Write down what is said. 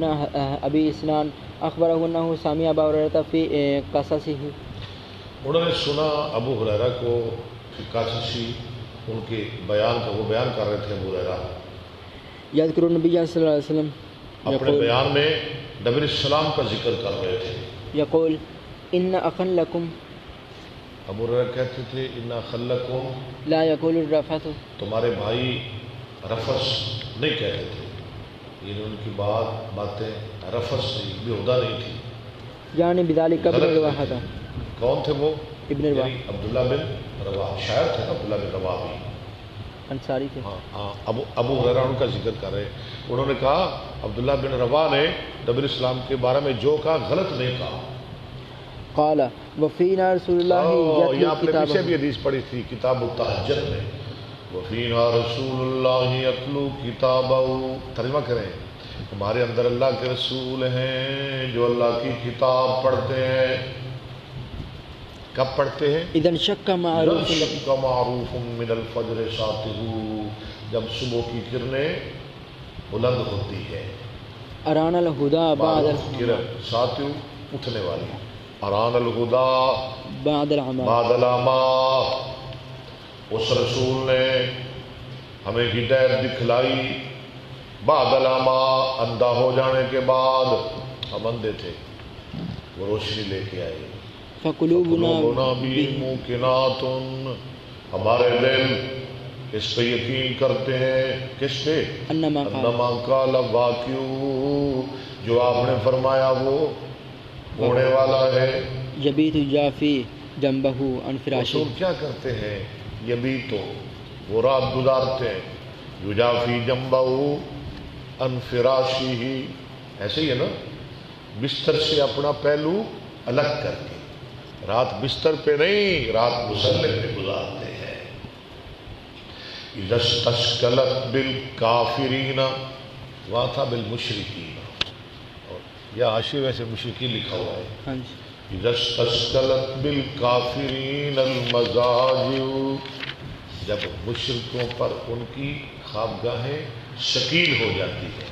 ابی اسنان اخبرہ انہ سمع ابا ہریرہ فی قصصہ، انہوں نے سنا ابو ہریرہ کو فی قصصہ، ان کے بیان کا، وہ بیان کر رہے تھے ابو ہریرہ یذکر النبی صلی اللہ علیہ وسلم اپنے بیان میں نبی علیہ السلام کا ذکر کر رہے تھے. یقول ان اخا لکم، ابو ہریرہ کہتے تھے ان اخا لکم، لا یقول الرفث، تمہارے بھائی رفث نہیں کہتے تھے، یعنی ان کی باتیں رفث نہیں، بیہودہ نہیں تھی. یعنی بذالک ابن رواحہ، کون تھے وہ؟ ابن رواحہ، یعنی عبداللہ بن رواحہ، شاعر تھے نا عبداللہ بن رواحہ بھی، انصاری تھے. ہاں ابو ہریرہ ان کا ذکر کر رہے. انہوں نے کہا عبداللہ بن رواحہ نے نبی علیہ السلام کے بارے میں جو کہا غلط نہیں کہا. قال وفینا رسول اللہ یہ یتلو آپ نے پیچھے کتابہ، بھی حدیث پڑھی تھی کتاب التہجد میں، وفینا رسول اللہ یتلو کتابہ، ترجمہ کریں ہمارے اندر اللہ کے رسول ہیں جو اللہ کی کتاب پڑھتے ہیں. کب پڑھتے ہیں؟ اذا انشق معروف، شق معروف من الفجر ساتہ، جب صبح کی کرنیں بلند ہوتی ہے. اران الہدی بعد معروف کرن ساتہ اٹھنے والی، اران الہدی بعد العمى، بعد العمى، اس رسول نے ہمیں ہدایت دکھلائی بعد العمى، اندھا ہو جانے کے بعد. ہم اندھے تھے، وہ روشنی لے کے آئے. فقلوبنا بھی موقنات، ہمارے دل اس پہ یقین کرتے ہیں. کس پہ؟ انما قال واقع، جو آپ نے فرمایا وہ ہونے والا ہے. یبیت جافی جنبہ عن فراشہ، رسول کیا کرتے ہیں؟ یبیتو، وہ رات گزارتے ہیں، یجافی جنبہ عن فراشہ، ایسے ہی ہے نا، بستر سے اپنا پہلو الگ کر کے. رات بستر پہ نہیں، رات مسلح پہ گزارتے ہیں. اذا استشکلت بالکافرین، وہاں تھا بالمشرکین، یا حاشیے ویسے مشرکین لکھا ہوا ہے. اذا استشکلت بالکافرین المضاجع، جب مشرکوں پر ان کی خوابگاہیں ثقیل ہو جاتی ہیں.